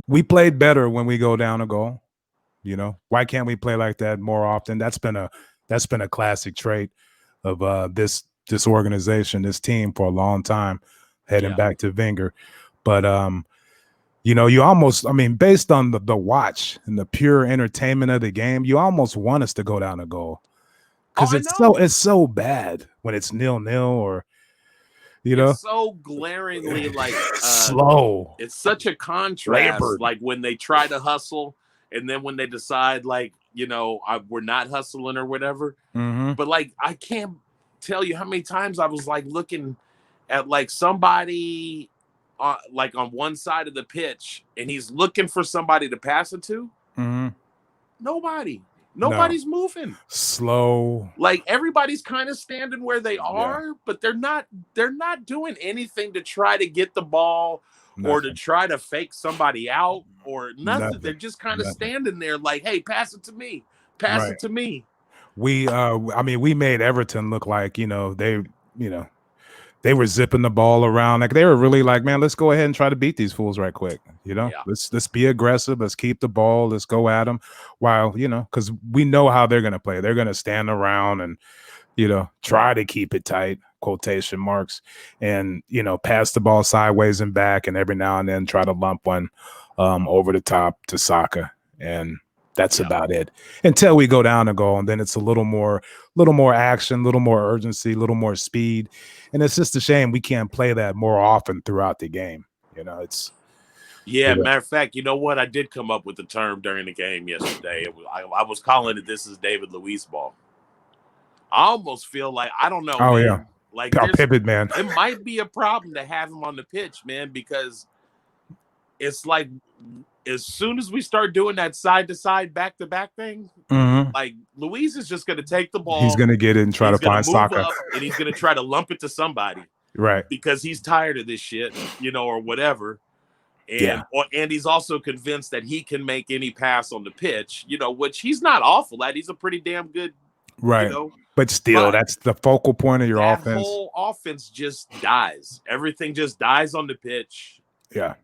We played better when we go down a goal. Why can't we play like that more often? That's been a classic trait of this organization, this team for a long time, heading back to Wenger. But you almost, I mean, based on the watch and the pure entertainment of the game, you almost want us to go down a goal because it's so bad when it's 0-0 or it's so glaringly like slow. It's such a contrast, like when they try to hustle and then when they decide, like, we're not hustling or whatever. Mm-hmm. But like, I can't tell you how many times I was like looking at like somebody like on one side of the pitch and he's looking for somebody to pass it to. Mm-hmm. Nobody's moving. Slow. Like everybody's kind of standing where they are, but they're not doing anything to try to get the ball or to try to fake somebody out or nothing. They're just kind of standing there like, hey, pass it to me. Pass it to me. We we made Everton look like, they were zipping the ball around. Like they were really like, man, let's go ahead and try to beat these fools right quick. Let's be aggressive. Let's keep the ball. Let's go at them. While, because we know how they're going to play. They're going to stand around and, try to keep it tight, quotation marks, and, pass the ball sideways and back. And every now and then try to lump one over the top to Saka. And that's about it until we go down a goal. And then it's a little more action, a little more urgency, a little more speed. And it's just a shame we can't play that more often throughout the game. It's. Matter of fact, you know what? I did come up with the term during the game yesterday. I was calling it, this is David Luiz ball. I almost feel like, I don't know. Oh, man. yeah. Like pivot, man. It might be a problem to have him on the pitch, man, because it's like, as soon as we start doing that side-to-side, back-to-back thing, like Luiz is just going to take the ball. He's going to get it and try to find Saka. And he's going to try to lump it to somebody. Right. Because he's tired of this shit, or whatever. And he's also convinced that he can make any pass on the pitch, which he's not awful at. He's a pretty damn good, right. But still, that's the focal point of your offense. The whole offense just dies. Everything just dies on the pitch. Yeah.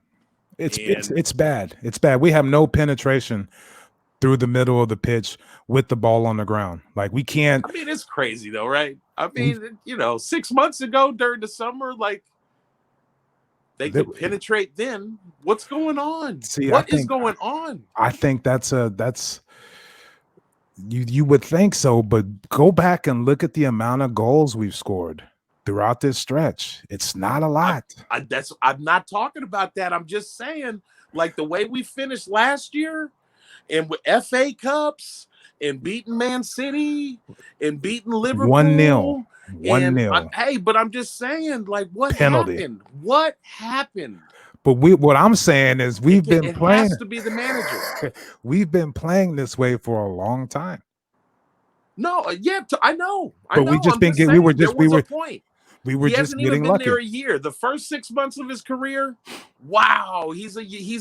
It's bad. It's bad. We have no penetration through the middle of the pitch with the ball on the ground. Like we can't. I mean, it's crazy though, right? I mean, 6 months ago during the summer, like they could penetrate then. What's going on? What is going on? I think that's you would think so, but go back and look at the amount of goals we've scored throughout this stretch. It's not a lot. I'm not talking about that. I'm just saying, like the way we finished last year and with FA Cups and beating Man City and beating Liverpool. 1-0. 1-0. Hey, but I'm just saying, like, what happened? What happened? But what I'm saying is we've been playing. It has to be the manager. We've been playing this way for a long time. No, I know. But we just been getting. We were just he just getting been lucky. There a year. The first 6 months of his career, wow, he's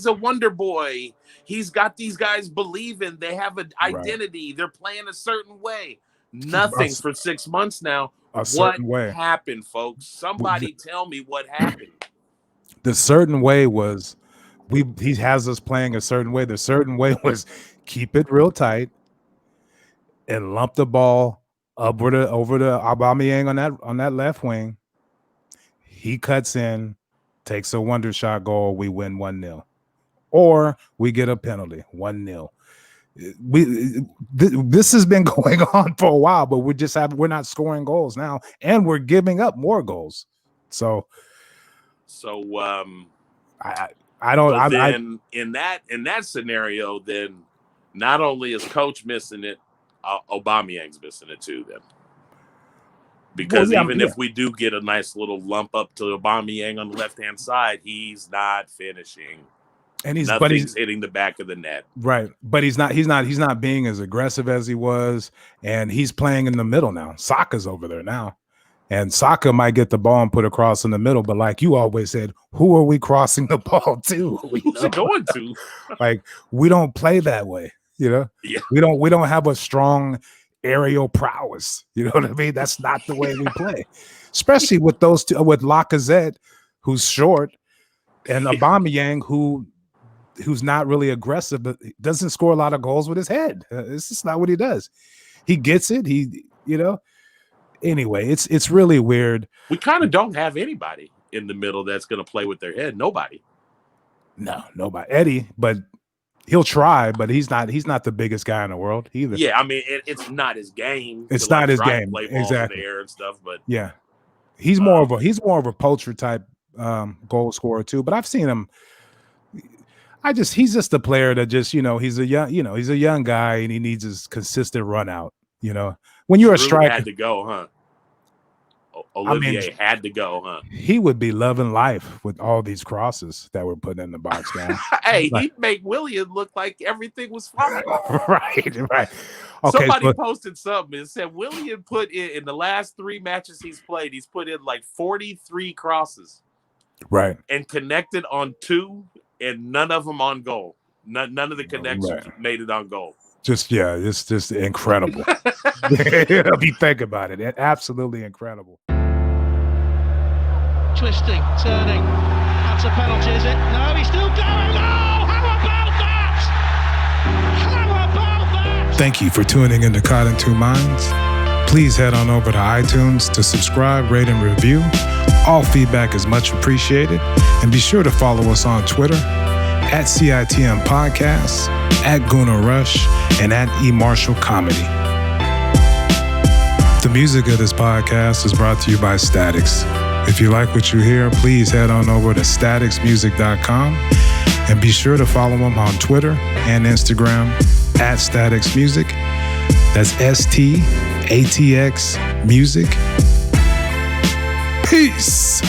a wonder boy. He's got these guys believing they have an identity. Right. They're playing a certain way. Nothing for 6 months now. What happened, folks? Somebody tell me what happened. The certain way was he has us playing a certain way. The certain way was keep it real tight and lump the ball over the Aubameyang on that left wing. He cuts in, takes a wonder shot goal. We win 1-0, or we get a penalty 1-0. This has been going on for a while, but we're not scoring goals now, and we're giving up more goals. So I don't. In that scenario, then not only is coach missing it, Aubameyang's missing it too. Then because if we do get a nice little lump up to Aubameyang on the left hand side, he's not finishing, and he's hitting the back of the net. Right, but he's not being as aggressive as he was, and he's playing in the middle now. Saka's over there now. And Saka might get the ball and put a cross in the middle, but like you always said, who are we crossing the ball to? Who's it going to? Like we don't play that way, Yeah. We don't have a strong aerial prowess. You know what I mean? That's not the way we play, especially with those two, with Lacazette, who's short, and Aubameyang, who who's not really aggressive, but doesn't score a lot of goals with his head. It's just not what he does. He gets it. Anyway, it's really weird. We kind of don't have anybody in the middle that's going to play with their head. Nobody. No, nobody. Eddie, but he'll try, but he's not the biggest guy in the world either. Yeah, I mean, it's not his game. It's not his game. Play balls exactly. in the air and stuff, but yeah, he's more of a poacher type goal scorer too. But I've seen him. He's just a player that just he's a young guy and he needs his consistent run out. When you're a striker, had to go, huh? Olivier had to go, huh? He would be loving life with all these crosses that were put in the box now. Hey, he'd make William look like everything was fine. right. Okay, somebody posted something and said William put in the last 3 matches he's played, he's put in like 43 crosses. Right. And connected on 2, and none of them on goal. None of the connections made it on goal. It's just incredible. If you think about it, absolutely incredible. Twisting, turning. That's a penalty, is it? No, he's still going. Oh, how about that? How about that? Thank you for tuning into Caught in Two Minds. Please head on over to iTunes to subscribe, rate, and review. All feedback is much appreciated. And be sure to follow us on Twitter at CITM Podcasts, at Guna Rush, and at eMarshall Comedy. The music of this podcast is brought to you by Statics. If you like what you hear, please head on over to staticsmusic.com and be sure to follow them on Twitter and Instagram at Statics Music. That's STATX Music. Peace.